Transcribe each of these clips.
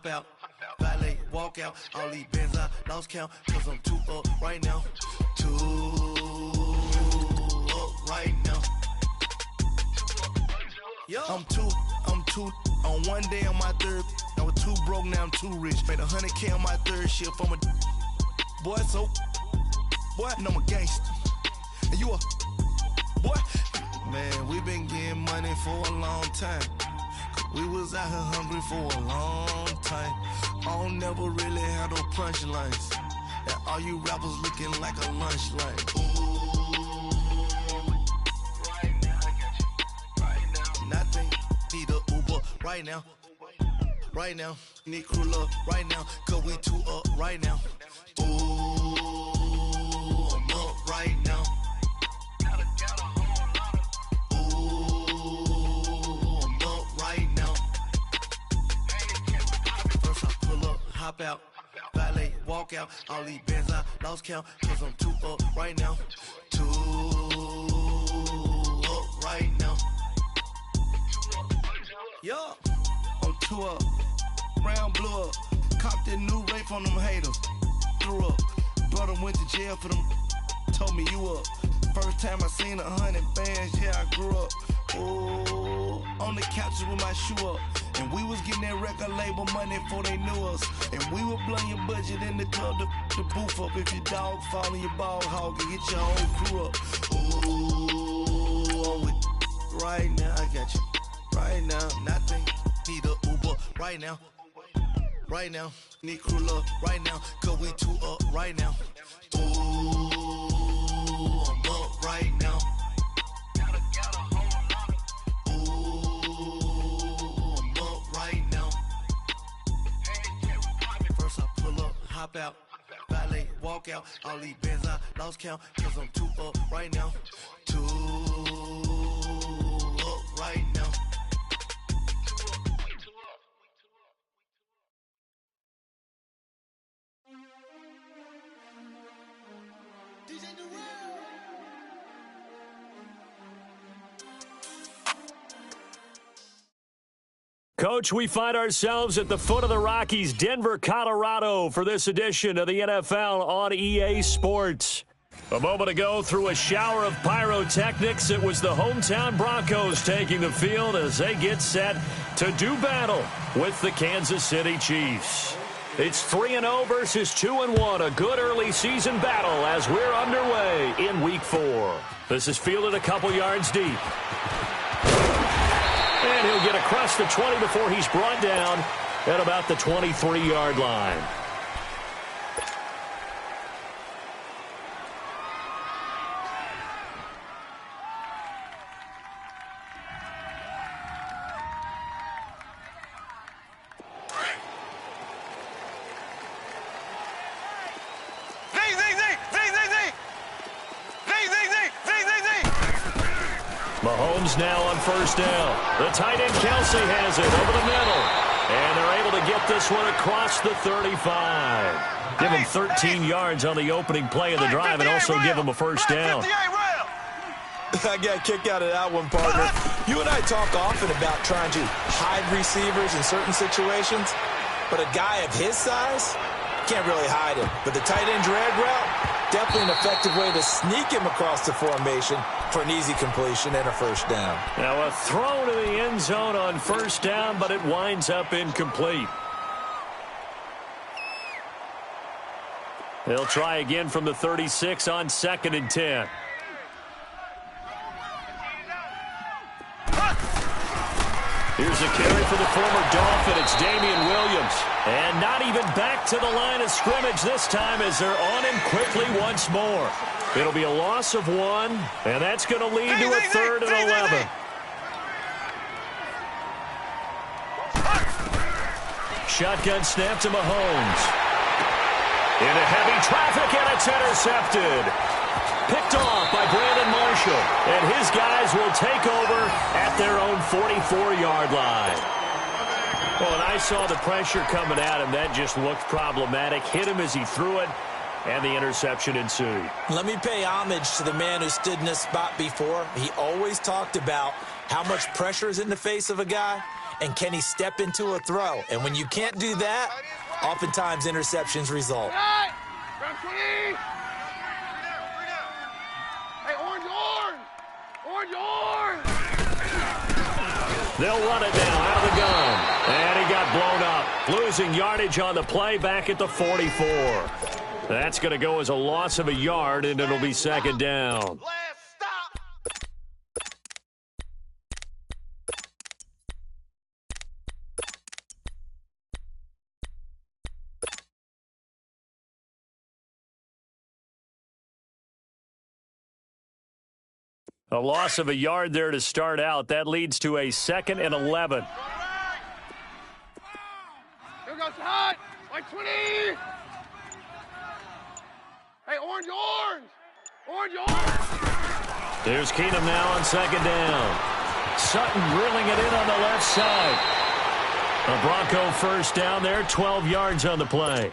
hop out, valet, walk out. All these bands I lost count, cause I'm too up right now. Too up right now. Yo. I'm too on one day on my third. I was too broke, now I'm too rich. Made 100K on my third shift. I'm a boy, so boy, and I'm a gangster. And you a boy. Man, we been getting money for a long time. We was out here hungry for a long time. I don't never really have no punchlines. And all you rappers looking like a lunch line. Right now, I got you. Right now. Nothing. Need a Uber right now. Right now. Need crew love right now. Cause we too up right now. Ooh, I'm up right now. Hop out, valet, walk out. All these bands I lost count, cause I'm too up right now. Too up right now. Yo, I'm too up. Round blew up. Copped that new rape on them haters. Threw up. Brother went to jail for them. Told me you up. First time I seen 100 bands, yeah, I grew up. Ooh, on the couches with my shoe up. And we was getting that record label money before they knew us. And we were blowing your budget in the club to boof up. If your dog fall in your ball hog and get your whole crew up. Ooh, I'm with right now, I got you. Right now, nothing. Need a Uber right now. Right now, need crew love right now. Cause we too up right now. Ooh, I'm up right now. Hop out, valet, walk out. All these bands I lost count, cause I'm too up right now. Too up right now. Coach, we find ourselves at the foot of the Rockies, Denver, Colorado, for this edition of the NFL on EA Sports. A moment ago, through a shower of pyrotechnics, it was the hometown Broncos taking the field as they get set to do battle with the Kansas City Chiefs. It's 3-0 versus 2-1, a good early season battle as we're underway in Week 4. This is fielded a couple yards deep. And he'll get across the 20 before he's brought down at about the 23-yard line. Mahomes now on first down. The tight end Kelsey has it over the middle. And they're able to get this one across the 35. Give him 13 yards on the opening play of the drive and also give him a first down. I got a kick out of that one, partner. You and I talk often about trying to hide receivers in certain situations, but a guy of his size can't really hide him. But the tight end drag route, definitely an effective way to sneak him across the formation for an easy completion and a first down. Now a throw to the end zone on first down, but it winds up incomplete. They'll try again from the 36 on 2nd and 10. Here's a carry for the former Dolphin. It's Damian Williams. And not even back to the line of scrimmage this time as they're on him quickly once more. It'll be a loss of 1, and that's going to lead to a 3rd and 11. Shotgun snap to Mahomes. Into heavy traffic, and it's intercepted. Picked off by Brandon Marshall. And his guys will take over at their own 44-yard line. Well, and I saw the pressure coming at him. That just looked problematic. Hit him as he threw it, and the interception ensued. Let me pay homage to the man who stood in this spot before. He always talked about how much pressure is in the face of a guy, and can he step into a throw? And when you can't do that, oftentimes interceptions result. Hey, orange! They'll run it now out of the gun. And he got blown up. Losing yardage on the play back at the 44. That's going to go as a loss of a yard, and it'll be second down. A loss of a yard there to start out. That leads to a 2nd and 11. Here goes the hot. Like 20. Hey, orange. There's Keenum now on second down. Sutton drilling it in on the left side. A Bronco first down there, 12 yards on the play.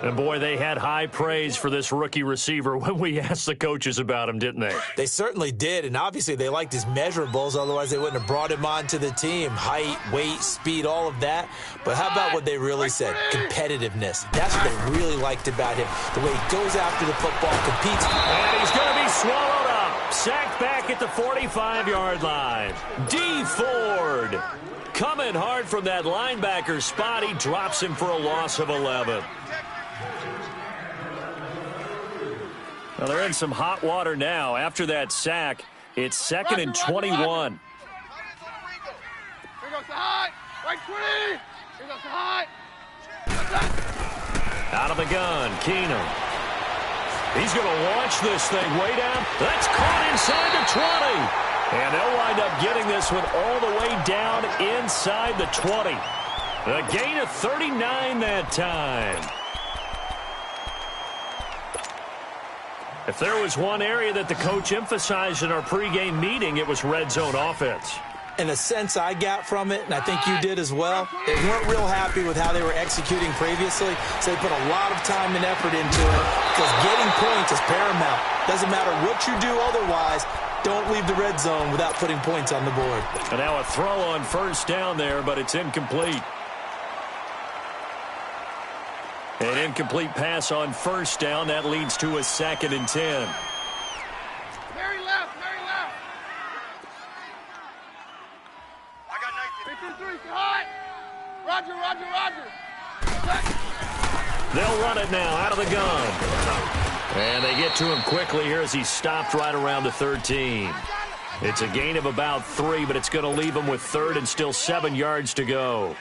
And, boy, they had high praise for this rookie receiver when we asked the coaches about him, didn't they? They certainly did, and obviously they liked his measurables. Otherwise, they wouldn't have brought him onto the team. Height, weight, speed, all of that. But how about what they really said? Competitiveness. That's what they really liked about him. The way he goes after the football, competes. And he's going to be swallowed up. Sacked back at the 45-yard line. D. Ford coming hard from that linebacker spot. He drops him for a loss of 11. Well, they're in some hot water now. After that sack, it's 2nd and 21. Here goes the hot. Right 20. Here goes the hot. Out of the gun, Keenum. He's going to launch this thing way down. That's caught inside the 20. And they'll wind up getting this one all the way down inside the 20. A gain of 39 that time. If there was one area that the coach emphasized in our pregame meeting, it was red zone offense. And the sense I got from it, and I think you did as well, they weren't real happy with how they were executing previously, so they put a lot of time and effort into it because getting points is paramount. Doesn't matter what you do otherwise, don't leave the red zone without putting points on the board. And now a throw on first down there, but it's incomplete. An incomplete pass on first down. That leads to a 2nd and 10. Very left. I got 19. 53, hot. Roger. They'll run it now out of the gun. And they get to him quickly here as he stopped right around the 13. It's a gain of about 3, but it's going to leave him with 3rd and still 7 yards to go.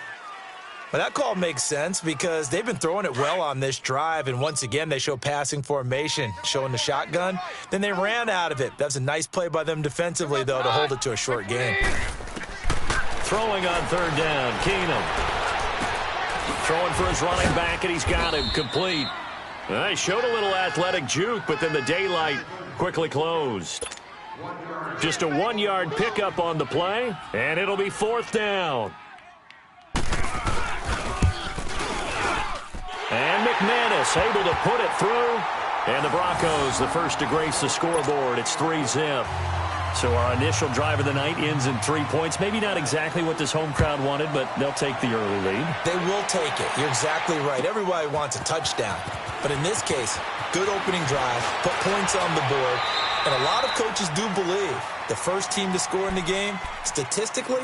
Well, that call makes sense because they've been throwing it well on this drive, and once again they show passing formation, showing the shotgun. Then they ran out of it. That's a nice play by them defensively, though, to hold it to a short gain. Throwing on 3rd down, Keenum. Throwing for his running back, and he's got him complete. He showed a little athletic juke, but then the daylight quickly closed. Just a 1-yard pickup on the play, and it'll be 4th down. And McManus able to put it through. And the Broncos, the first to grace the scoreboard. It's 3-zip. So our initial drive of the night ends in 3 points. Maybe not exactly what this home crowd wanted, but they'll take the early lead. They will take it. You're exactly right. Everybody wants a touchdown. But in this case, good opening drive, put points on the board. And a lot of coaches do believe the first team to score in the game, statistically,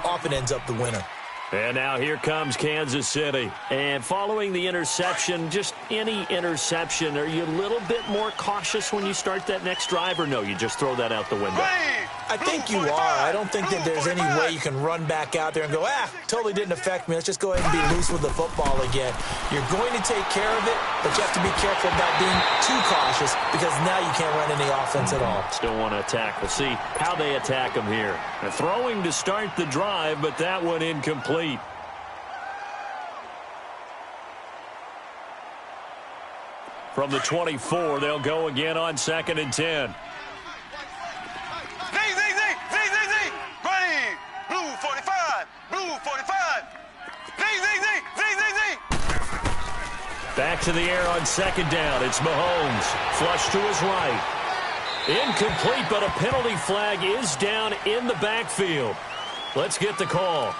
often ends up the winner. And now here comes Kansas City. And following the interception, just any interception, are you a little bit more cautious when you start that next drive, or no, you just throw that out the window? I think you are. I don't think that there's any way you can run back out there and go, totally didn't affect me. Let's just go ahead and be loose with the football again. You're going to take care of it, but you have to be careful about being too cautious because now you can't run any offense at all. Still want to attack. We'll see how they attack them here. They're throwing to start the drive, but that one incomplete. From the 24, they'll go again on 2nd and 10. Running. Blue 45. Blue 45. Back to the air on 2nd down. It's Mahomes. Flush to his right. Incomplete, but a penalty flag is down in the backfield. Let's get the call.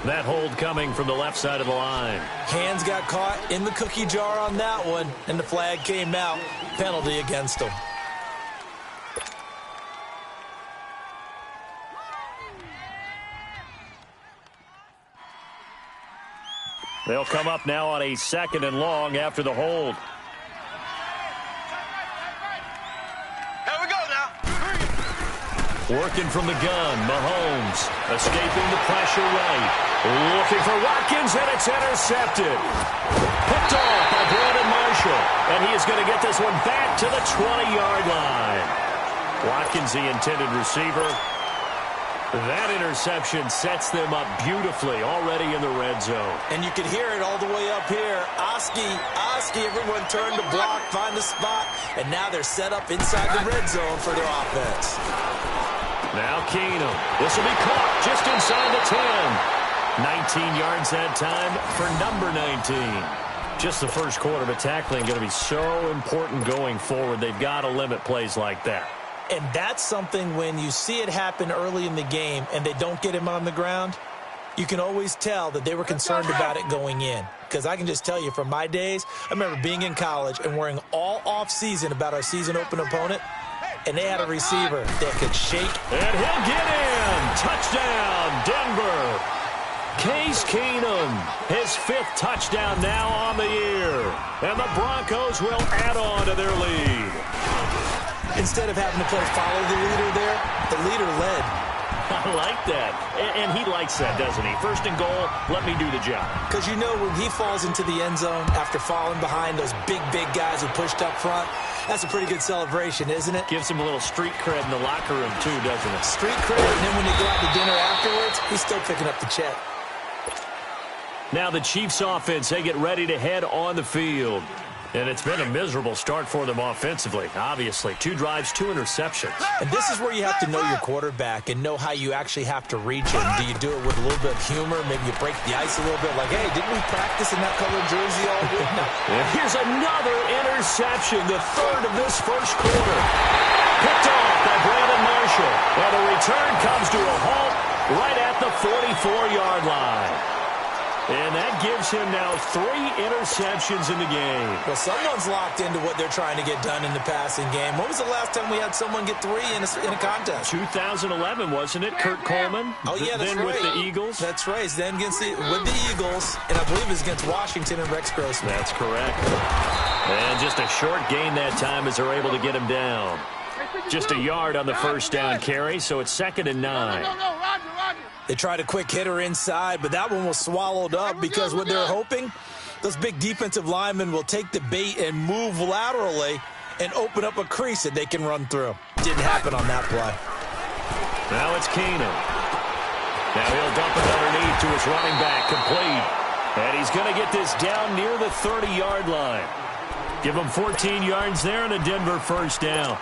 That hold coming from the left side of the line. Hands got caught in the cookie jar on that one, and the flag came out. Penalty against him. They'll come up now on a 2nd and long after the hold. Here we go now. Working from the gun, Mahomes escaping the pressure right. Looking for Watkins, and it's intercepted. Picked off by Brandon Marshall, and he is going to get this one back to the 20-yard line. Watkins, the intended receiver. That interception sets them up beautifully already in the red zone. And you can hear it all the way up here. Oski, everyone turned to block, find the spot, and now they're set up inside the red zone for their offense. Now Keenum. This will be caught just inside the 10. 19 yards that time for number 19. Just the first quarter, but tackling going to be so important going forward. They've got to limit plays like that. And that's something when you see it happen early in the game and they don't get him on the ground, you can always tell that they were concerned about it going in. Because I can just tell you from my days, I remember being in college and worrying all off-season about our season open opponent, and they had a receiver that could shake. And he'll get in. Touchdown, Denver. Case Keenum, his 5th touchdown now on the year. And the Broncos will add on to their lead. Instead of having to play follow the leader there, the leader led. I like that. And he likes that, doesn't he? 1st and goal, let me do the job. Because you know when he falls into the end zone after falling behind those big guys who pushed up front, that's a pretty good celebration, isn't it? Gives him a little street cred in the locker room, too, doesn't it? Street cred, and then when they go out to dinner afterwards, he's still picking up the check. Now the Chiefs offense, they get ready to head on the field. And it's been a miserable start for them offensively, obviously. 2 drives, 2 interceptions. And this is where you have to know your quarterback and know how you actually have to reach him. Do you do it with a little bit of humor? Maybe you break the ice a little bit like, hey, didn't we practice in that colored jersey all week? No. Here's another interception, the 3rd of this first quarter. Picked off by Brandon Marshall. And the return comes to a halt right at the 44-yard line. And that gives him now 3 interceptions in the game. Well, someone's locked into what they're trying to get done in the passing game. When was the last time we had someone get 3 in a contest? 2011, wasn't it? Kurt Coleman? Oh, yeah, that's then right. With the Eagles? That's right. Then with the Eagles, and I believe it's against Washington and Rex Grossman. That's correct. And just a short gain that time as they're able to get him down. Just a yard on the first down carry, so it's 2nd and 9. No, Roger. They tried a quick hitter inside, but that one was swallowed up because what they're hoping, those big defensive linemen will take the bait and move laterally and open up a crease that they can run through. Didn't happen on that play. Now it's Keenum. Now he'll dump it underneath to his running back, complete. And he's going to get this down near the 30-yard line. Give him 14 yards there and a Denver first down.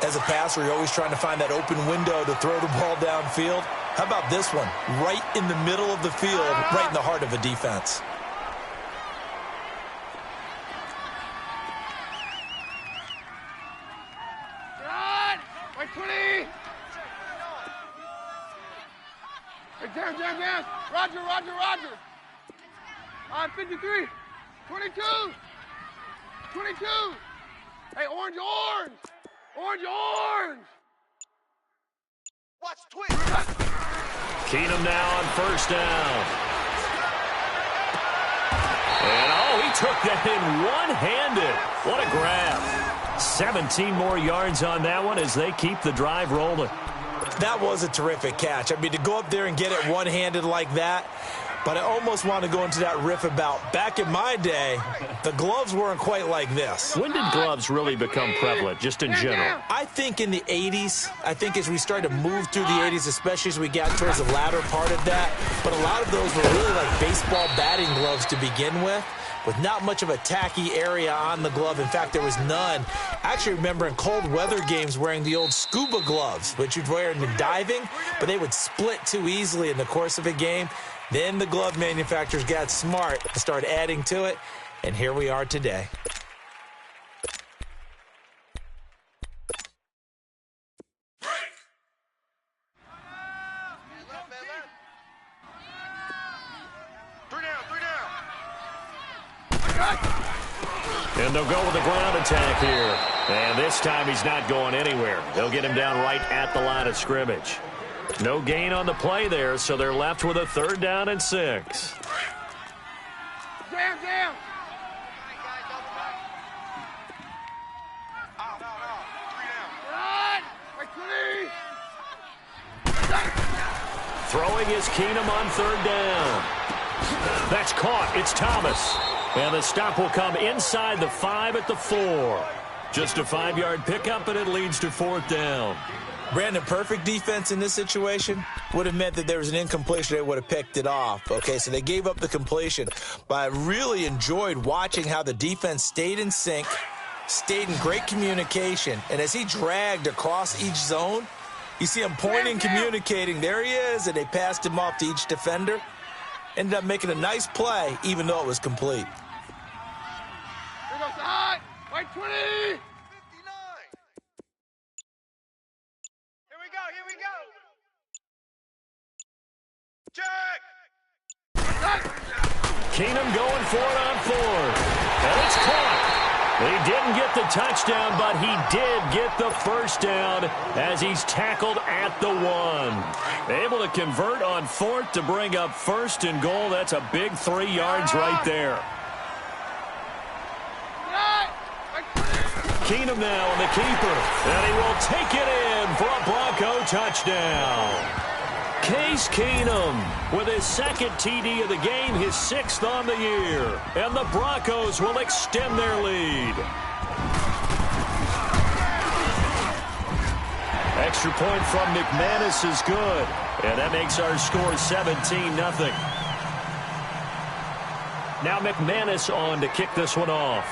As a passer, you're always trying to find that open window to throw the ball downfield. How about this one? Right in the middle of the field, right in the heart of a defense. Run! Right 20! Right down. Roger. 53. 22. 22. Hey, orange. Watch twitch. Keenum now on first down. And, he took that in one-handed. What a grab. 17 more yards on that one as they keep the drive rolling. That was a terrific catch. I mean, to go up there and get it one-handed like that, but I almost want to go into that riff about back in my day, the gloves weren't quite like this. When did gloves really become prevalent, just in general? I think in the 80s. I think as we started to move through the 80s, especially as we got towards the latter part of that. But a lot of those were really like baseball batting gloves to begin with not much of a tacky area on the glove. In fact, there was none. I actually remember in cold weather games wearing the old scuba gloves, which you'd wear in diving, but they would split too easily in the course of a game. Then the glove manufacturers got smart to start adding to it, and here we are today. And they'll go with the ground attack here. And this time he's not going anywhere. They'll get him down right at the line of scrimmage. No gain on the play there, so they're left with a 3rd down and 6. Jam, jam. Run. Wait, 20. Throwing is Keenum on 3rd down. That's caught. It's Thomas. And the stop will come inside the 5 at the 4. Just a 5-yard pickup, and it leads to 4th down. Brandon, perfect defense in this situation would have meant that there was an incompletion. They would have picked it off. Okay, so they gave up the completion. But I really enjoyed watching how the defense stayed in sync, stayed in great communication. And as he dragged across each zone, you see him pointing, communicating. There he is, and they passed him off to each defender. Ended up making a nice play, even though it was complete. Here goes the high. Wait, 20. Here we go. Check. Keenum going for it on 4th. And it's caught. He didn't get the touchdown, but he did get the 1st down as he's tackled at the 1. Able to convert on 4th to bring up 1st and goal. That's a big 3 yards right there. Keenum now on the keeper, and he will take it in for a Bronco touchdown. Case Keenum with his 2nd TD of the game, his 6th on the year, and the Broncos will extend their lead. Extra point from McManus is good, and that makes our score 17-0. Now McManus on to kick this one off.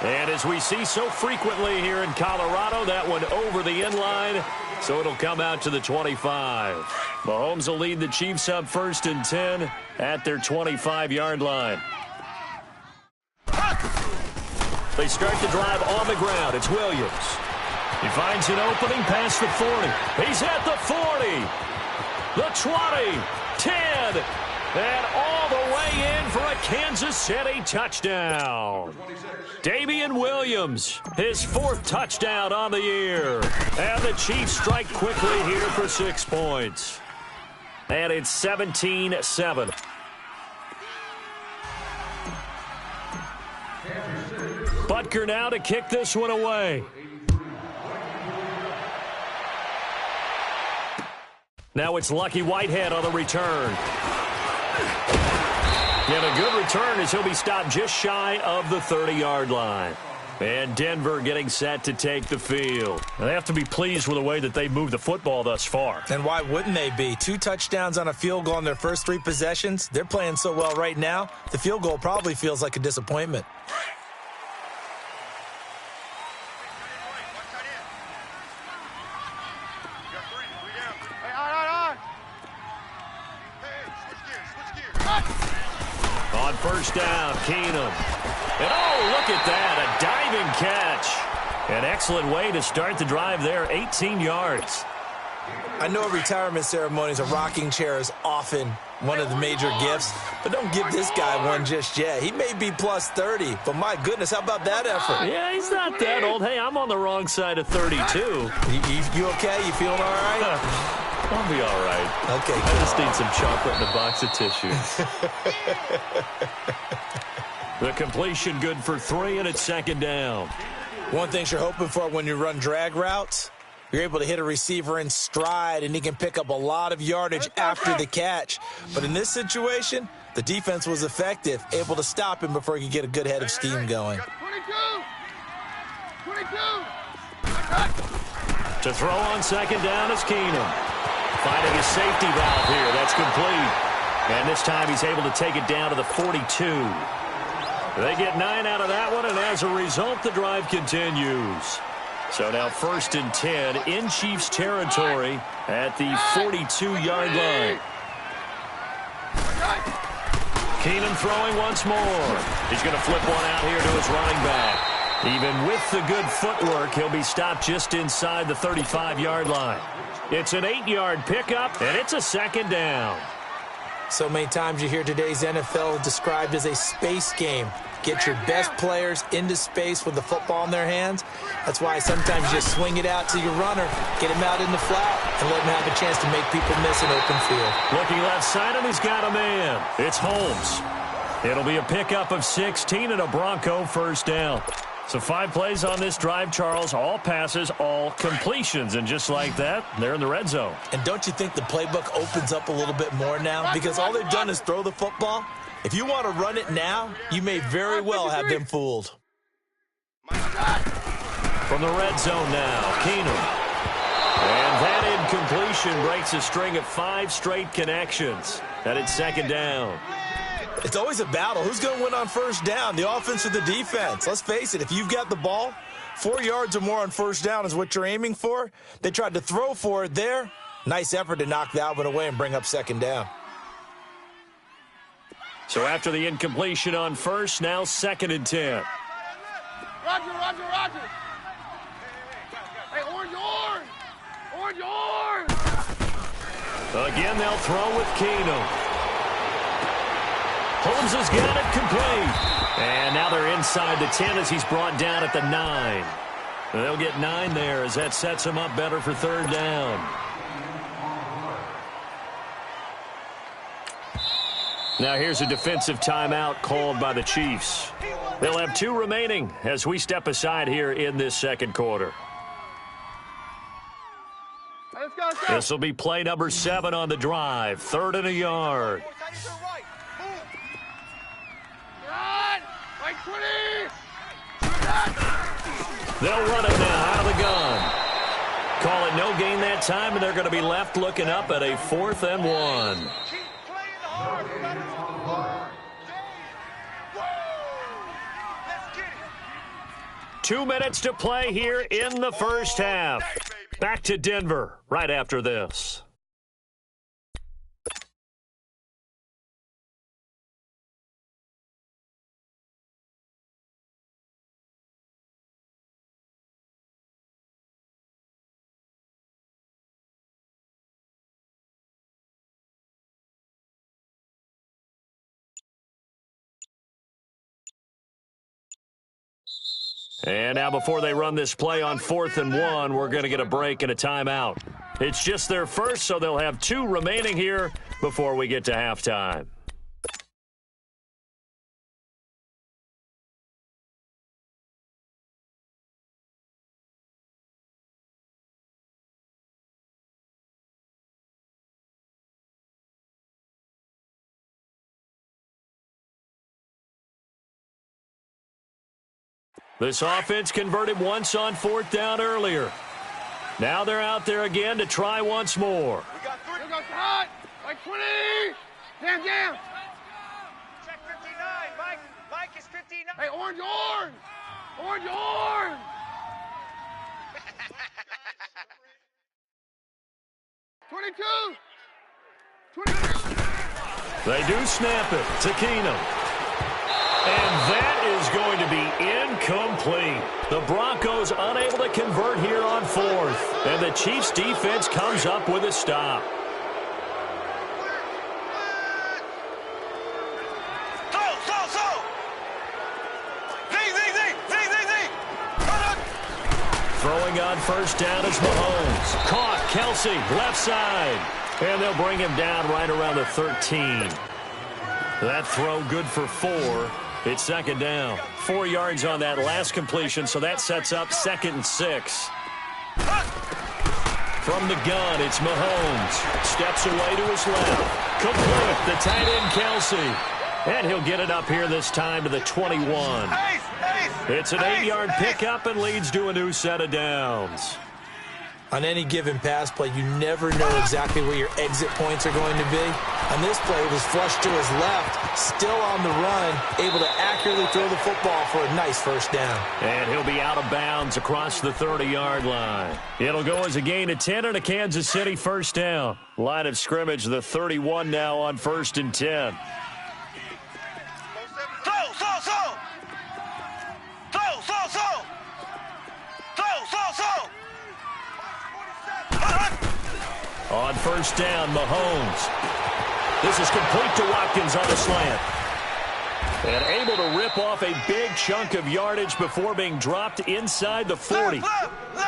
And as we see so frequently here in Colorado, that one over the end line, so it'll come out to the 25. Mahomes will lead the Chiefs up 1st and 10 at their 25-yard line. They start the drive on the ground. It's Williams. He finds an opening past the 40. He's at the 40, the 20, 10, and all the way in for a Kansas City touchdown. Damian Williams, his 4th touchdown on the year. And the Chiefs strike quickly here for 6 points. And it's 17-7. Butker now to kick this one away. Now it's Lucky Whitehead on the return. And a good return as he'll be stopped just shy of the 30-yard line. And Denver getting set to take the field. And they have to be pleased with the way that they moved the football thus far. And why wouldn't they be? 2 touchdowns on a field goal in their first 3 possessions. They're playing so well right now, the field goal probably feels like a disappointment. On 1st down, Keenum. And oh, look at that, a diving catch. An excellent way to start the drive there, 18 yards. I know at retirement ceremonies, a rocking chair is often one of the major gifts, but don't give this guy one just yet. He may be plus 30, but my goodness, how about that effort? Yeah, he's not that old. Hey, I'm on the wrong side of 32. You okay? You feeling all right? I'll be all right. Okay, I just need some chocolate and a box of tissues. The completion good for 3, and it's 2nd down. One thing you're hoping for when you run drag routes, you're able to hit a receiver in stride, and he can pick up a lot of yardage after the catch. But in this situation, the defense was effective, able to stop him before he could get a good head of steam going. 22. To throw on 2nd down is Keenum. Finding his safety valve here. That's complete. And this time he's able to take it down to the 42. They get 9 out of that one, and as a result, the drive continues. So now 1st and 10 in Chiefs territory at the 42-yard line. Keenum throwing once more. He's going to flip one out here to his running back. Even with the good footwork, he'll be stopped just inside the 35-yard line. It's an 8-yard pickup, and it's a second down. So many times you hear today's NFL described as a space game. Get your best players into space with the football in their hands. That's why sometimes you just swing it out to your runner, get him out in the flat, and let him have a chance to make people miss an open field. Looking left side, and he's got a man. It's Holmes. It'll be a pickup of 16 and a Bronco first down. So 5 plays on this drive, Charles. All passes, all completions. And just like that, they're in the red zone. And don't you think the playbook opens up a little bit more now? Because all they've done is throw the football. If you want to run it now, you may very well have them fooled. From the red zone now, Keenum. And that incompletion breaks a string of 5 straight connections. And it's second down. It's always a battle. Who's going to win on first down, the offense or the defense? Let's face it, if you've got the ball, 4 yards or more on first down is what you're aiming for. They tried to throw for it there. Nice effort to knock that one away and bring up second down. So after the incompletion on first, now second and 10. Roger. Hey, orange. Again, they'll throw with Keenum. Holmes has got it complete. And now they're inside the 10 as he's brought down at the 9. They'll get 9 there as that sets him up better for third down. Now here's a defensive timeout called by the Chiefs. They'll have 2 remaining as we step aside here in this second quarter. Let's go. This will be play number 7 on the drive. 3rd and a yard. Like 20. They'll run it now out of the gun. Call it no gain that time, and they're going to be left looking up at a 4th and 1. 2 minutes to play here in the first half. Back to Denver right after this. And now before they run this play on 4th and 1, we're going to get a break and a timeout. It's just their first, so they'll have 2 remaining here before we get to halftime. This offense converted once on 4th down earlier. Now they're out there again to try once more. We got 3. Here goes hot. Like 20. Jam. Check 59. Mike is 59. Hey, orange. 22. They do snap it to Keenum. And that is going to be incomplete. The Broncos unable to convert here on 4th. And the Chiefs defense comes up with a stop. Throwing on first down is Mahomes. Caught, Kelsey, left side. And they'll bring him down right around the 13. That throw good for 4. It's second down. 4 yards on that last completion, so that sets up 2nd and 6. From the gun, it's Mahomes. Steps away to his left. Complete. The tight end, Kelsey. And he'll get it up here this time to the 21. It's an 8-yard pickup and leads to a new set of downs. On any given pass play, you never know exactly where your exit points are going to be. On this play, it was flushed to his left, still on the run, able to accurately throw the football for a nice first down. And he'll be out of bounds across the 30-yard line. It'll go as a gain of 10 and a Kansas City first down. Line of scrimmage, the 31 now on 1st and 10. Throw. On first down, Mahomes. This is complete to Watkins on the slant. And able to rip off a big chunk of yardage before being dropped inside the 40.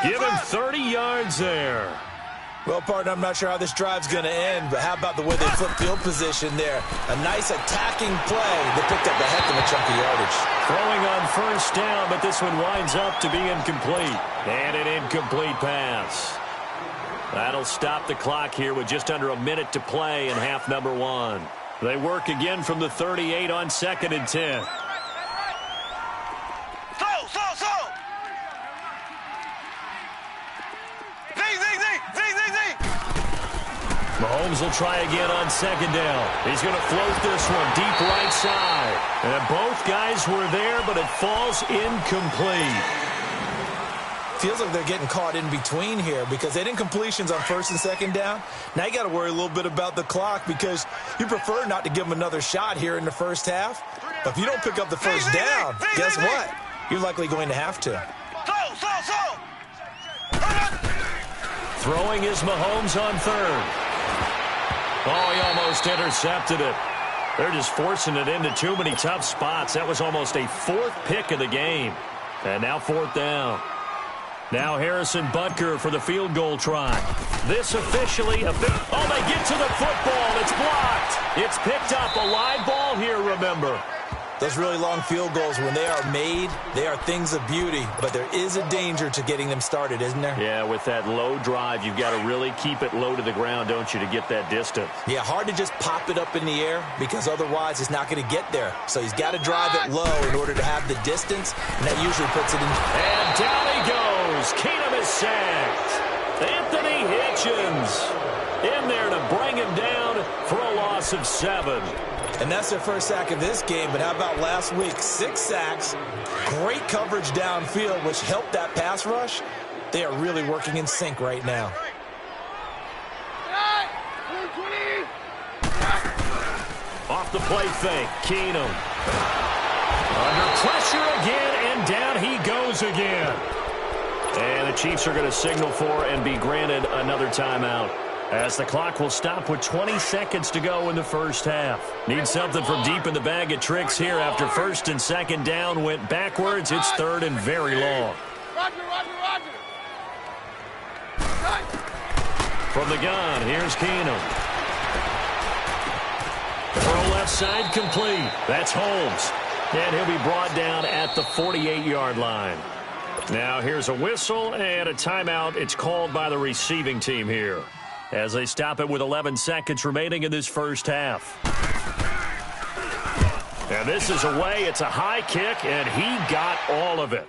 Give him 30 yards there. Well, partner, I'm not sure how this drive's going to end, but how about the way they flip field position there? A nice attacking play. They picked up a heck of a chunk of yardage. Throwing on first down, but this one winds up to be incomplete. And an incomplete pass. That'll stop the clock here with just under a minute to play in half number 1. They work again from the 38 on 2nd and 10. Mahomes will try again on 2nd down. He's going to float this one deep right side. And both guys were there, but it falls incomplete. Feels like they're getting caught in between here because they didn't completions on 1st and 2nd down. Now you got to worry a little bit about the clock because you prefer not to give them another shot here in the first half. But if you don't pick up the first down, guess what? You're likely going to have to. Throwing is Mahomes on 3rd. Oh, he almost intercepted it. They're just forcing it into too many tough spots. That was almost a 4th pick of the game. And now 4th down. Now Harrison Butker for the field goal try. This officially... Oh, they get to the football. It's blocked. It's picked up. A live ball here, remember. Those really long field goals, when they are made, they are things of beauty. But there is a danger to getting them started, isn't there? Yeah, with that low drive, you've got to really keep it low to the ground, don't you, to get that distance. Yeah, hard to just pop it up in the air because otherwise it's not going to get there. So he's got to drive it low in order to have the distance, and that usually puts it in. And down he goes. Keenum is sacked. Anthony Hitchens in there to bring him down for a loss of 7. And that's their first sack of this game, but how about last week? 6 sacks, great coverage downfield, which helped that pass rush. They are really working in sync right now. Off the play fake, Keenum. Under pressure again, and down he goes again. And the Chiefs are going to signal for and be granted another timeout, as the clock will stop with 20 seconds to go in the first half. Need something from deep in the bag of tricks here after 1st and 2nd down went backwards. It's 3rd and very long. Roger. From the gun, here's Keenum. Throw left side complete. That's Holmes. And he'll be brought down at the 48-yard line. Now here's a whistle and a timeout. It's called by the receiving team here, as they stop it with 11 seconds remaining in this first half. And this is away. It's a high kick, and he got all of it.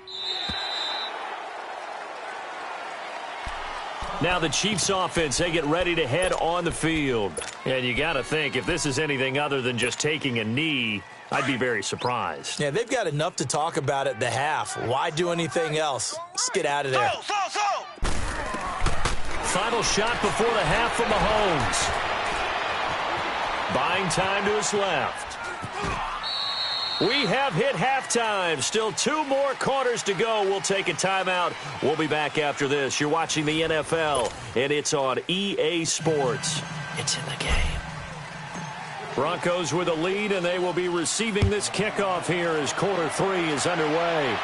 Now the Chiefs offense, they get ready to head on the field. And you got to think, if this is anything other than just taking a knee, I'd be very surprised. Yeah, they've got enough to talk about at the half. Why do anything else? Let's get out of there. Final shot before the half from Mahomes. Buying time to his left. We have hit halftime. Still 2 more quarters to go. We'll take a timeout. We'll be back after this. You're watching the NFL, and it's on EA Sports. It's in the game. Broncos with a lead, and they will be receiving this kickoff here as quarter 3 is underway.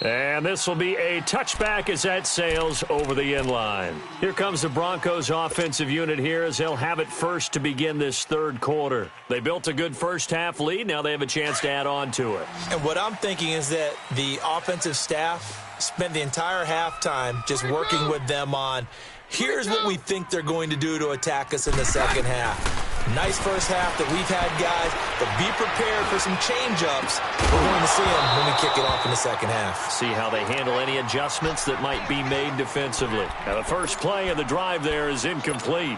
And this will be a touchback as that sails over the end line. Here comes the Broncos offensive unit here as they'll have it first to begin this 3rd quarter. They built a good first half lead. Now they have a chance to add on to it. And what I'm thinking is that the offensive staff spent the entire halftime just working with them on, here's what we think they're going to do to attack us in the second half. Nice first half that we've had, guys, but be prepared for some change-ups. We're going to see them when we kick it off in the second half. See how they handle any adjustments that might be made defensively. Now the first play of the drive there is incomplete.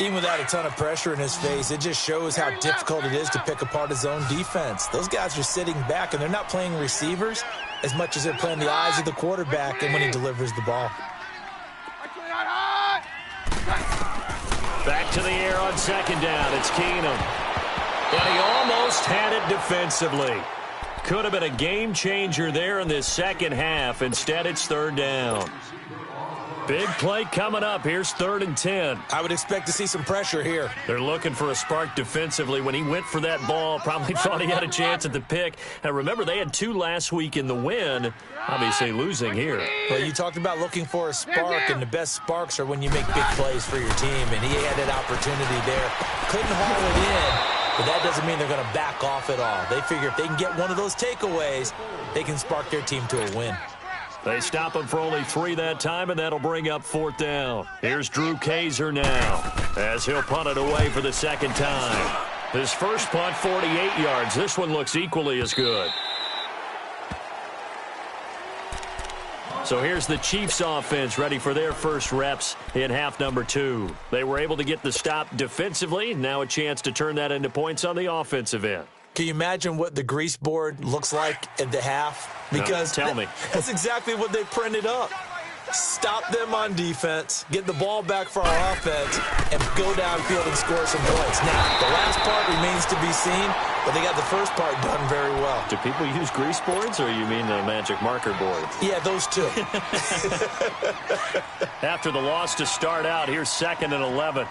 Even without a ton of pressure in his face, it just shows how difficult it is to pick apart his own defense. Those guys are sitting back, and they're not playing receivers as much as they're playing the eyes of the quarterback and when he delivers the ball. Back to the air on 2nd down. It's Keenum. And he almost had it defensively. Could have been a game changer there in this second half. Instead, it's 3rd down. Big play coming up. Here's 3rd and 10. I would expect to see some pressure here. They're looking for a spark defensively. When he went for that ball, probably thought he had a chance at the pick. And remember, they had 2 last week in the win. Obviously losing here. Well, you talked about looking for a spark, and the best sparks are when you make big plays for your team, and he had that opportunity there. Couldn't haul it in, but that doesn't mean they're going to back off at all. They figure if they can get one of those takeaways, they can spark their team to a win. They stop him for only 3 that time, and that'll bring up 4th down. Here's Drew Kaiser now, as he'll punt it away for the 2nd time. His first punt, 48 yards. This one looks equally as good. So here's the Chiefs offense ready for their first reps in half number 2. They were able to get the stop defensively. Now a chance to turn that into points on the offensive end. Can you imagine what the grease board looks like at the half? Because no, tell me. That's exactly what they printed up. Stop them on defense, get the ball back for our offense, and go downfield and score some points. Now, the last part remains to be seen, but they got the first part done very well. Do people use grease boards, or you mean the magic marker board? Yeah, those two. After the loss to start out, here's 2nd and 11.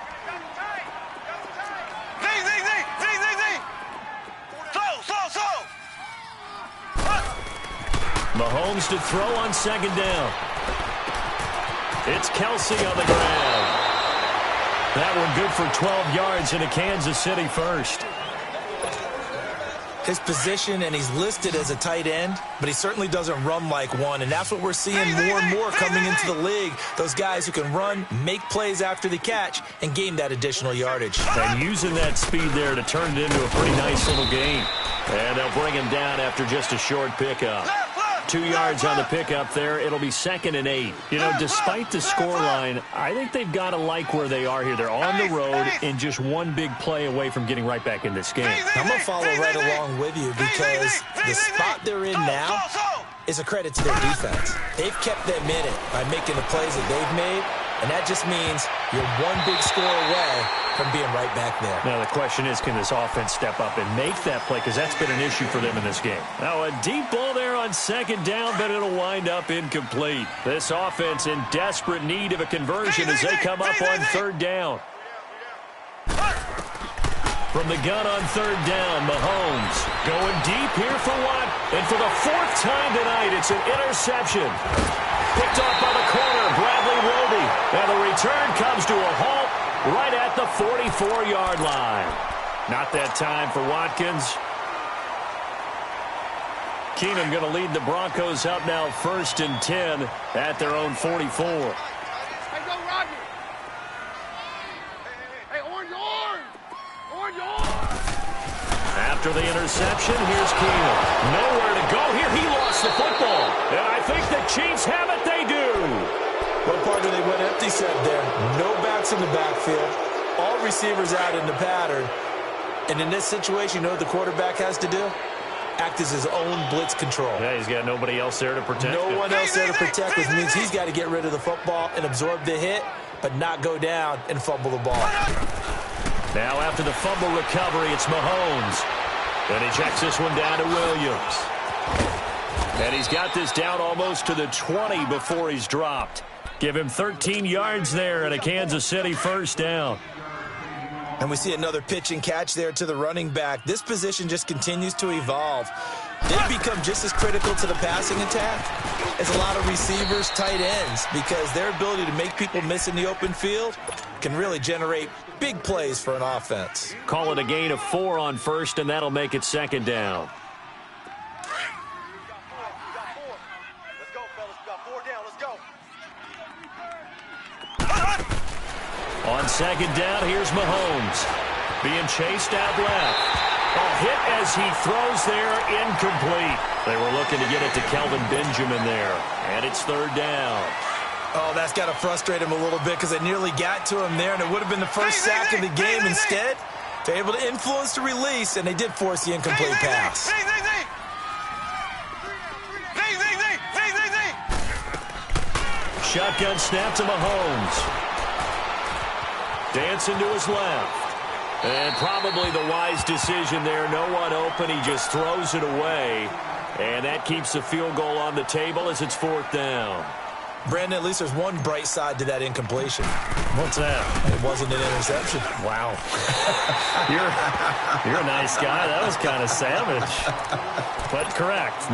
Mahomes to throw on 2nd down. It's Kelsey on the ground. That one good for 12 yards in a Kansas City first. His position, and he's listed as a tight end, but he certainly doesn't run like one, and that's what we're seeing more and more coming into the league. Those guys who can run, make plays after the catch, and gain that additional yardage. And using that speed there to turn it into a pretty nice little gain. And they'll bring him down after just a short pickup. 2 yards on the pickup there. It'll be 2nd and 8. You know, despite the scoreline, I think they've got to like where they are here. They're on the road and just one big play away from getting right back in this game. I'm going to follow right along with you because the spot they're in now is a credit to their defense. They've kept them in it by making the plays that they've made, and that just means you're one big score away from being right back there. Now, the question is, can this offense step up and make that play? Because that's been an issue for them in this game. Now, a deep ball there on 2nd down, but it'll wind up incomplete. This offense in desperate need of a conversion as they come up on 3rd down. From the gun on 3rd down, Mahomes going deep here for what? And for the 4th time tonight, it's an interception. Picked off by the corner, Bradley Roby. And the return comes to a halt right at the 44-yard line. Not that time for Watkins. Keenum going to lead the Broncos up now 1st and 10 at their own 44. Hey, go Roger. Hey, orange. After the interception, here's Keenum. Nowhere to go here. He lost the football. And I think the Chiefs have it. They do. Well, partner, they went empty set there. No backs in the backfield. All receivers out in the pattern. And in this situation, you know what the quarterback has to do? Act as his own blitz control. Yeah, he's got nobody else there to protect him. No one else there to protect, which means he's got to get rid of the football and absorb the hit, but not go down and fumble the ball. Now after the fumble recovery, it's Mahomes. And he checks this one down to Williams. And he's got this down almost to the 20 before he's dropped. Give him 13 yards there and a Kansas City 1st down. And we see another pitch and catch there to the running back. This position just continues to evolve. They've become just as critical to the passing attack as a lot of receivers, tight ends, because their ability to make people miss in the open field can really generate big plays for an offense. Call it a gain of 4 on 1st, and that'll make it 2nd down. Let's go, fellas. We got 4 down. Let's go. On 2nd down, here's Mahomes. Being chased out left. A hit as he throws there, incomplete. They were looking to get it to Kelvin Benjamin there. And it's 3rd down. Oh, that's got to frustrate him a little bit because they nearly got to him there, and it would have been the first sack of the game. Instead, they're able to influence the release, and they did force the incomplete pass. Shotgun snap to Mahomes. Dancing to his left. And probably the wise decision there. No one open. He just throws it away. And that keeps the field goal on the table as it's 4th down. Brandon, at least there's one bright side to that incompletion. What's that? It wasn't an interception. Wow. You're a nice guy. That was kind of savage. But correct.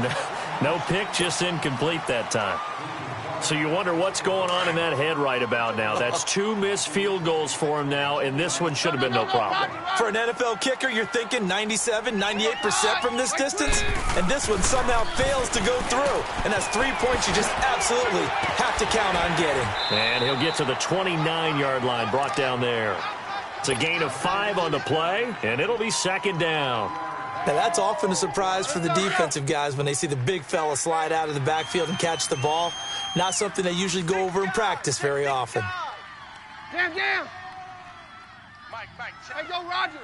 No pick, just incomplete that time. So you wonder what's going on in that head right about now. That's 2 missed field goals for him now, and this one should have been no problem. For an NFL kicker, you're thinking 97, 98% from this distance, and this one somehow fails to go through. And that's 3 points you just absolutely have to count on getting. And he'll get to the 29-yard line, brought down there. It's a gain of 5 on the play, and it'll be second down. Now, that's often a surprise for the defensive guys when they see the big fella slide out of the backfield and catch the ball. Not something they usually go over in practice very often. Jam. Hey, go, Roger.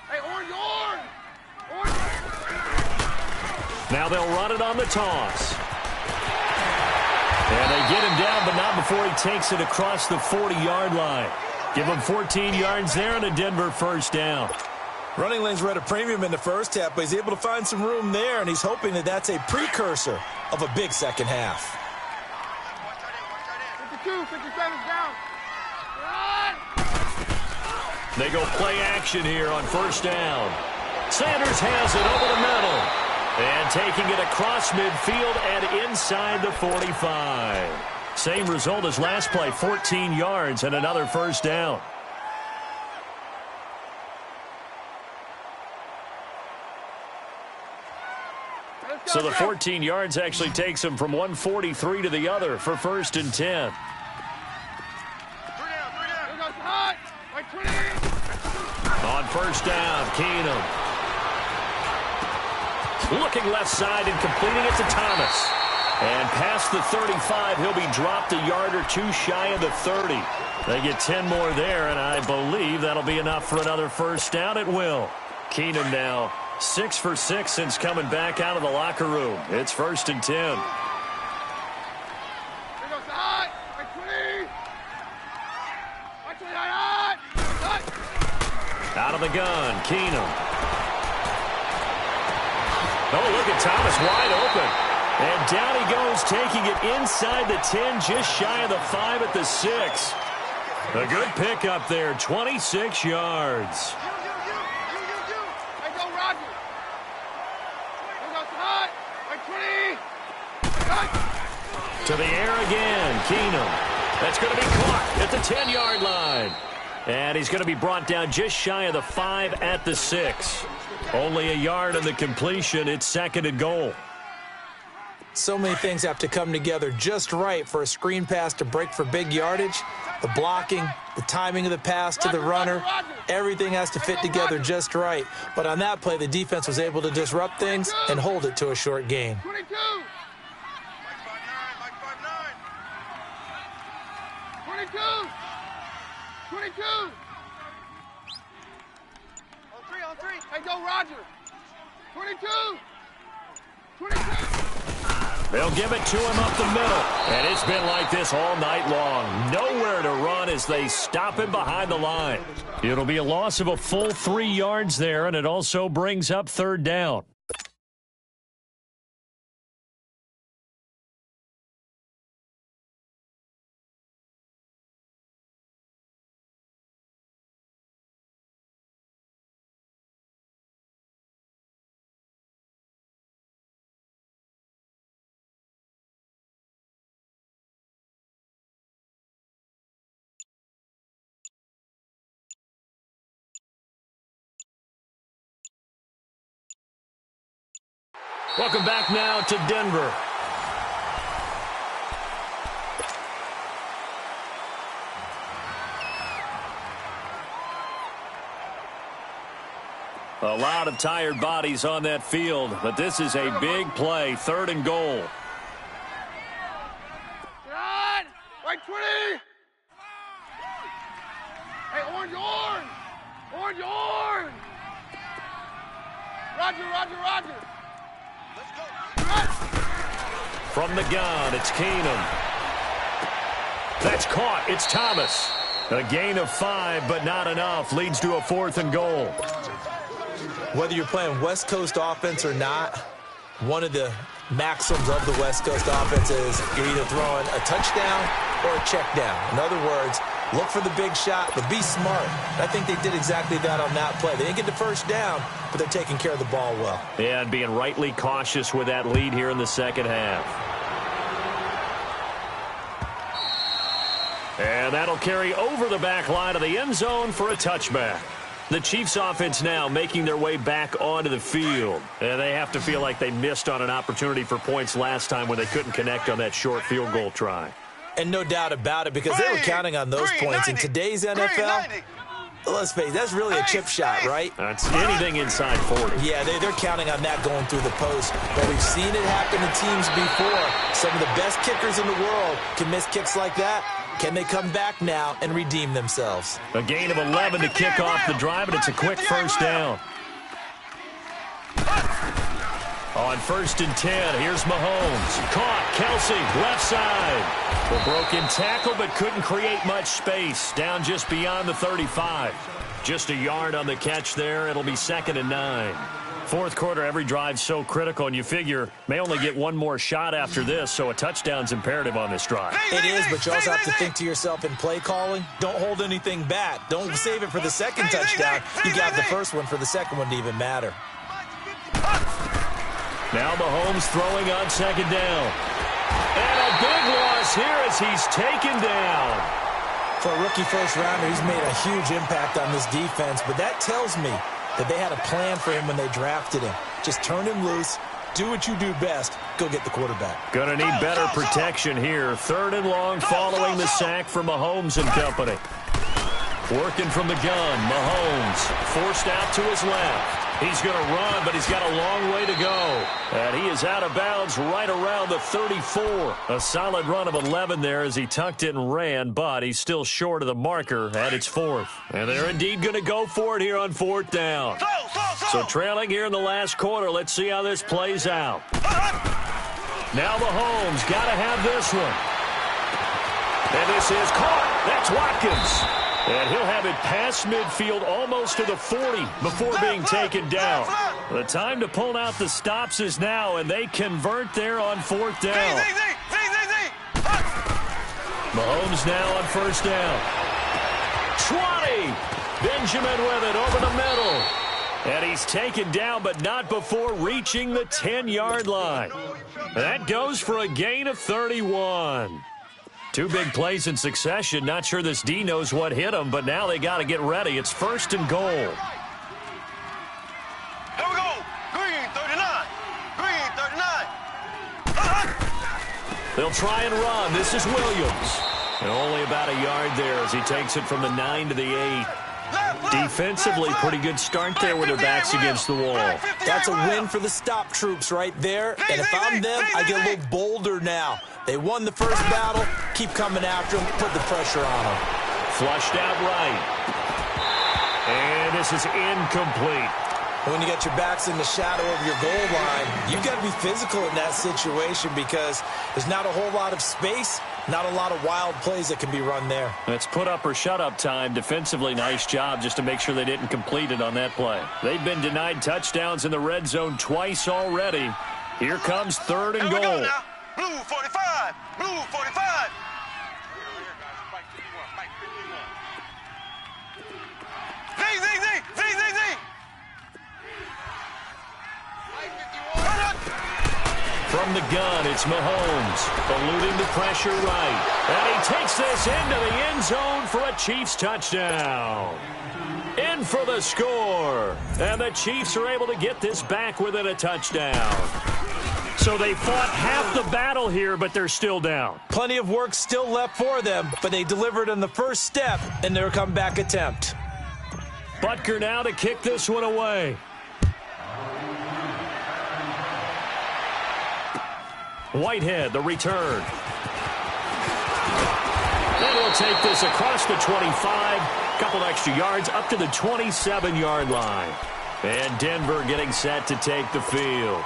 Hey, orange. Now they'll run it on the toss. And they get him down, but not before he takes it across the 40-yard line. Give him 14 yards there and a Denver first down. Running lanes were at a premium in the first half, but he's able to find some room there, and he's hoping that that's a precursor of a big second half. 57's down. Run! They go play action here on first down. Sanders has it over the middle. And taking it across midfield and inside the 45. Same result as last play, 14 yards and another first down. So the 14 yards actually takes him from 143 to the other for first and 10. On first down, Keenum. Looking left side and completing it to Thomas. And past the 35, he'll be dropped a yard or two shy of the 30. They get 10 more there, and I believe that'll be enough for another first down. It will. Keenum now 6 for 6 since coming back out of the locker room. It's first and 10. Out of the gun, Keenum. Oh, look at Thomas wide open. And down he goes, taking it inside the 10, just shy of the 5 at the 6. A good pickup there, 26 yards. To the air again, Keenum. That's going to be caught at the 10-yard line. And he's going to be brought down just shy of the 5 at the 6. Only a yard on the completion. It's second and goal. So many things have to come together just right for a screen pass to break for big yardage. The blocking, the timing of the pass to the runner, everything has to fit together just right. But on that play, the defense was able to disrupt things and hold it to a short gain. 22. 22. On three. Hey, go, Roger. 22. 22. They'll give it to him up the middle. And it's been like this all night long. Nowhere to run as they stop him behind the line. It'll be a loss of a full 3 yards there, and it also brings up third down. Welcome back now to Denver. A lot of tired bodies on that field, but this is a big play, third and goal. Run! Right 20! Hey, orange! Orange! Roger! From the gun, it's Keenum. That's caught. It's Thomas. A gain of 5, but not enough. Leads to a fourth and goal. Whether you're playing West Coast offense or not, One of the maxims of the West Coast offense is you're either throwing a touchdown or a check down. In other words, look for the big shot, but be smart. I think they did exactly that on that play. They didn't get the first down, but they're taking care of the ball well. Yeah, and being rightly cautious with that lead here in the second half. And that'll carry over the back line of the end zone for a touchback. The Chiefs offense now making their way back onto the field. And they have to feel like they missed on an opportunity for points last time when they couldn't connect on that short field goal try. And no doubt about it, because they were counting on those points. In today's NFL, let's face it, that's really a chip shot, right? That's anything inside 40. Yeah, they're counting on that going through the post. But we've seen it happen to teams before. Some of the best kickers in the world can miss kicks like that. Can they come back now and redeem themselves? A gain of 11 to kick off the drive, and it's a quick first down. On 1st and 10, here's Mahomes. Caught, Kelsey, left side. The broken tackle, but couldn't create much space. Down just beyond the 35. Just a yard on the catch there. It'll be 2nd and 9. Fourth quarter, every drive's so critical, and you figure may only get one more shot after this, so a touchdown's imperative on this drive. It is, but you also have to think to yourself in play calling, don't hold anything back. Don't save it for the second touchdown. You got the first one for the second one to even matter. Now Mahomes throwing on 2nd down. And a big loss here as he's taken down. For a rookie first rounder, he's made a huge impact on this defense, but that tells me that they had a plan for him when they drafted him. Just turn him loose, do what you do best, go get the quarterback. Gonna need better protection here. 3rd and long following the sack from Mahomes and company. Working from the gun, Mahomes forced out to his left. He's going to run, but he's got a long way to go. And he is out of bounds right around the 34. A solid run of 11 there as he tucked it and ran, but he's still short of the marker, and it's 4th. And they're indeed going to go for it here on 4th down. So trailing here in the last quarter, let's see how this plays out. Now Mahomes got to have this one. And this is caught. That's Watkins. And he'll have it past midfield almost to the 40 before being taken down. The time to pull out the stops is now, and they convert there on 4th down. Mahomes now on 1st down. 20. Benjamin with it over the middle. And he's taken down, but not before reaching the 10-yard line. That goes for a gain of 31. Two big plays in succession. Not sure this D knows what hit him, but now they got to get ready. It's 1st and goal. Here we go. Green 39. Green 39. They'll try and run. This is Williams. And only about a yard there as he takes it from the 9 to the 8. Defensively, pretty good start there with their backs against the wall. That's a win for the stop troops right there. And if I'm them, I get a little bolder now. They won the first battle. Keep coming after them. Put the pressure on them. Flushed out right. And this is incomplete. When you got your backs in the shadow of your goal line, you've got to be physical in that situation because there's not a whole lot of space, not a lot of wild plays that can be run there. It's put up or shut up time. Defensively, nice job just to make sure they didn't complete it on that play. They've been denied touchdowns in the red zone twice already. Here comes 3rd and goal. Blue 45. Blue 45. From the gun, it's Mahomes, eluding the pressure right. And he takes this into the end zone for a Chiefs touchdown. In for the score. And the Chiefs are able to get this back within a touchdown. So they fought half the battle here, but they're still down. Plenty of work still left for them, but they delivered on the first step in their comeback attempt. Butker now to kick this one away. Whitehead, the return. And he'll take this across the 25. Couple extra yards up to the 27-yard line. And Denver getting set to take the field.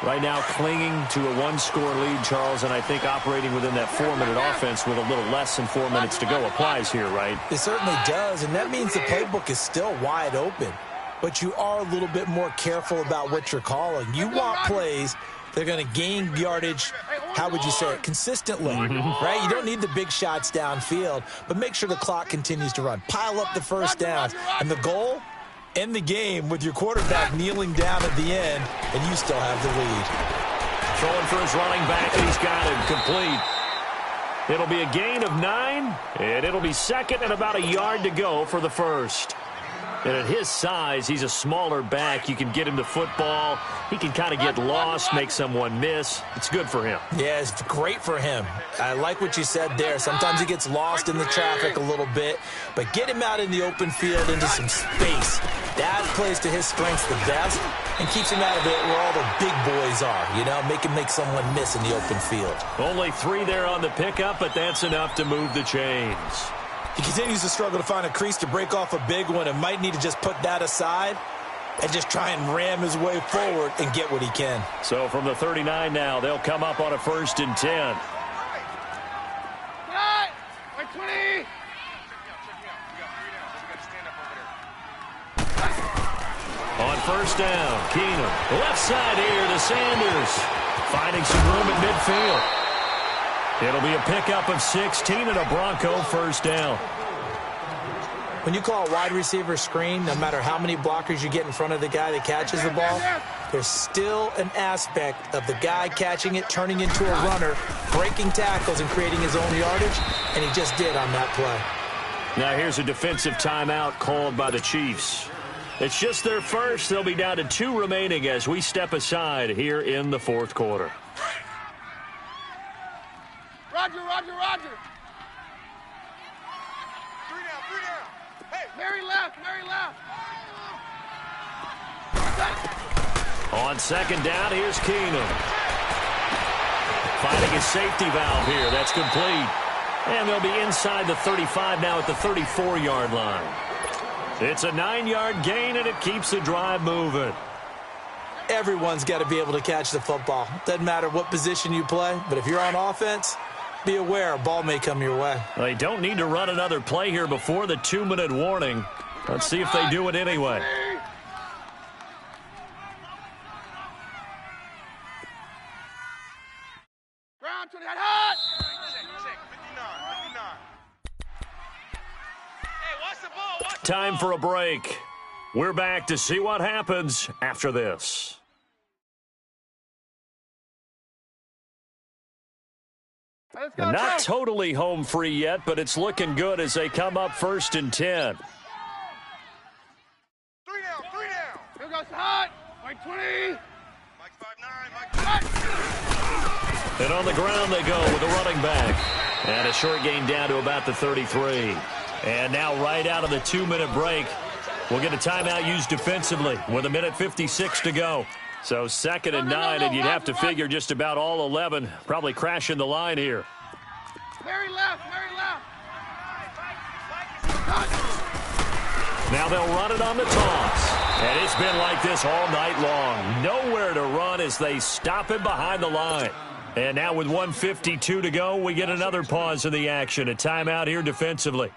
Right now clinging to a one-score lead, Charles, and I think operating within that 4-minute offense with a little less than 4 minutes to go applies here, right? It certainly does, and that means the playbook is still wide open. but you are a little bit more careful about what you're calling. You want plays that are going to gain yardage, how would you say it, consistently, right? You don't need the big shots downfield, but make sure the clock continues to run. Pile up the first downs. And the goal? End the game with your quarterback kneeling down at the end, and you still have the lead. Throwing for his running back, and he's got him complete. It'll be a gain of 9, and it'll be second and about a yard to go for the first. And at his size, he's a smaller back. You can get him the football. He can kind of get lost, make someone miss. It's good for him. Yeah, it's great for him. I like what you said there. Sometimes he gets lost in the traffic a little bit, but get him out in the open field into some space. That plays to his strengths the best and keeps him out of it where all the big boys are, you know, make someone miss in the open field. Only 3 there on the pickup, but that's enough to move the chains. He continues to struggle to find a crease to break off a big one and might need to just put that aside and just try and ram his way forward and get what he can. So from the 39 now, they'll come up on a 1st and 10. 20. On 1st down, Keenum. Left side here to Sanders. Finding some room at midfield. It'll be a pickup of 16 and a Bronco 1st down. When you call a wide receiver screen, no matter how many blockers you get in front of the guy that catches the ball, there's still an aspect of the guy catching it, turning into a runner, breaking tackles and creating his own yardage, and he just did on that play. Now here's a defensive timeout called by the Chiefs. It's just their first. They'll be down to 2 remaining as we step aside here in the 4th quarter. Roger. 3 down. Hey, Mary left. On 2nd down, here's Keenum. Finding his safety valve here. That's complete. And they'll be inside the 35 now at the 34-yard line. It's a 9-yard gain, and it keeps the drive moving. Everyone's got to be able to catch the football. Doesn't matter what position you play, but if you're on offense, be aware a ball may come your way. They don't need to run another play here before the 2-minute warning. Let's see if they do it anyway. Ground 20, hot! Time for a break. We're back to see what happens after this. Not totally home free yet, but it's looking good as they come up 1st and 10. 3 down. Here goes hot. Mike 20. Mike 5'9", And on the ground they go with a running back. And a short gain down to about the 33. And now right out of the 2-minute break, we'll get a timeout used defensively with 1:56 to go. So 2nd and 9, and you'd have to figure just about all 11 probably crashing the line here. Mary left. Now they'll run it on the toss. And it's been like this all night long. Nowhere to run as they stop him behind the line. And now with 1:52 to go, we get another pause in the action. A timeout here defensively.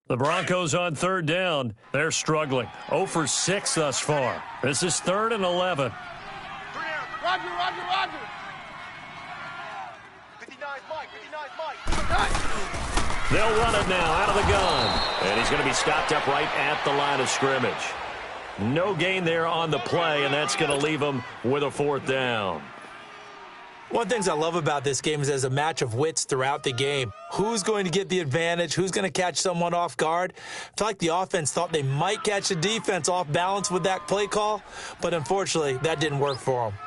The Broncos on 3rd down. They're struggling. 0 for 6 thus far. This is 3rd and 11. Roger. 59's Mike. They'll run it now out of the gun. And he's going to be stopped up right at the line of scrimmage. No gain there on the play, and that's going to leave them with a 4th down. One of the things I love about this game is there's a match of wits throughout the game. Who's going to get the advantage? Who's going to catch someone off guard? I feel like the offense thought they might catch the defense off balance with that play call, but unfortunately, that didn't work for them.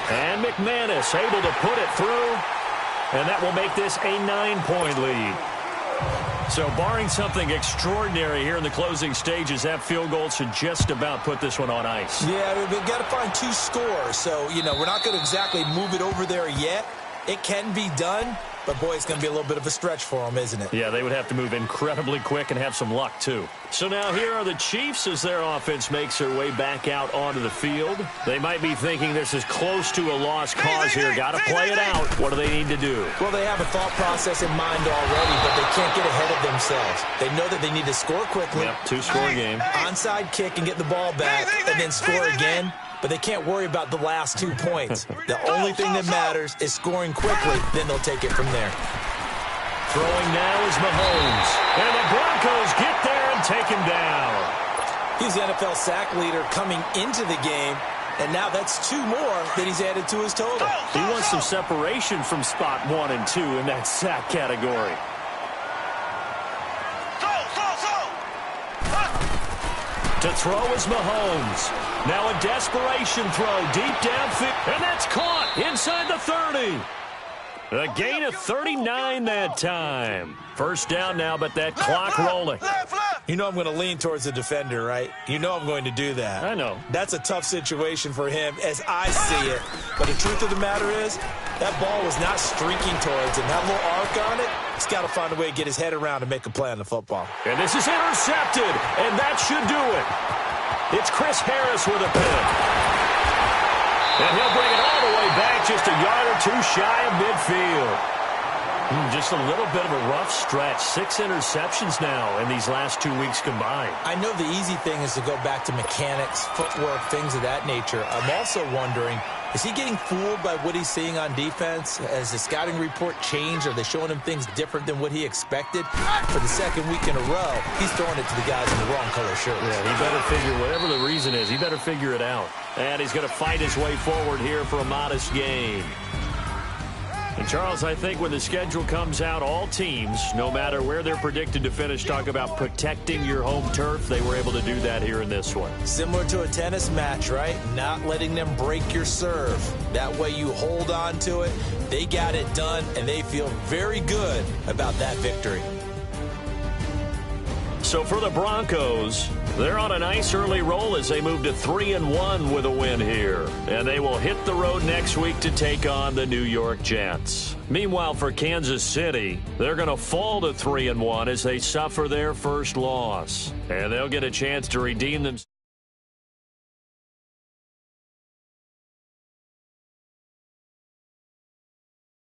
And McManus able to put it through, and that will make this a 9-point lead. So barring something extraordinary here in the closing stages, that field goal should just about put this one on ice. Yeah, we've got to find 2 scores. So, we're not going to exactly move it over there yet. It can be done, but boy, it's going to be a little bit of a stretch for them, isn't it? Yeah, they would have to move incredibly quick and have some luck, too. So now here are the Chiefs as their offense makes their way back out onto the field. They might be thinking this is close to a lost cause here. Got to play it out. What do they need to do? Well, they have a thought process in mind already, but they can't get ahead of themselves. They know that they need to score quickly. Yep, two-score game. Onside kick and get the ball back, and then score again. But they can't worry about the last 2 points. The only thing that matters is scoring quickly, then they'll take it from there. Throwing now is Mahomes. And the Broncos get there and take him down. He's the NFL sack leader coming into the game, and now that's 2 more that he's added to his total. He wants some separation from spot 1 and 2 in that sack category. To throw is Mahomes. Now a desperation throw deep downfield. And that's caught inside the 30. A gain of 39 that time. First down now, but that clock rolling. You know I'm going to lean towards the defender, right? You know I'm going to do that. I know. That's a tough situation for him as I see it. But the truth of the matter is, that ball was not streaking towards him. That little arc on it, he's got to find a way to get his head around and make a play on the football. And this is intercepted, and that should do it. It's Chris Harris with a pick. And he'll bring it all the way back, just a yard or 2 shy of midfield. Just a little bit of a rough stretch. 6 interceptions now in these last 2 weeks combined. I know the easy thing is to go back to mechanics, footwork, things of that nature. I'm also wondering, is he getting fooled by what he's seeing on defense? Has the scouting report changed? Are they showing him things different than what he expected? For the second week in a row, he's throwing it to the guys in the wrong color shirts. Yeah, he better figure, whatever the reason is, he better figure it out. And he's going to fight his way forward here for a modest gain. And Charles, I think when the schedule comes out, all teams, no matter where they're predicted to finish, talk about protecting your home turf. They were able to do that here in this one. Similar to a tennis match, right? Not letting them break your serve. That way you hold on to it. They got it done, and they feel very good about that victory. So for the Broncos, they're on a nice early roll as they move to 3-1 with a win here. And they will hit the road next week to take on the New York Jets. Meanwhile, for Kansas City, they're going to fall to 3-1 as they suffer their first loss. And they'll get a chance to redeem themselves.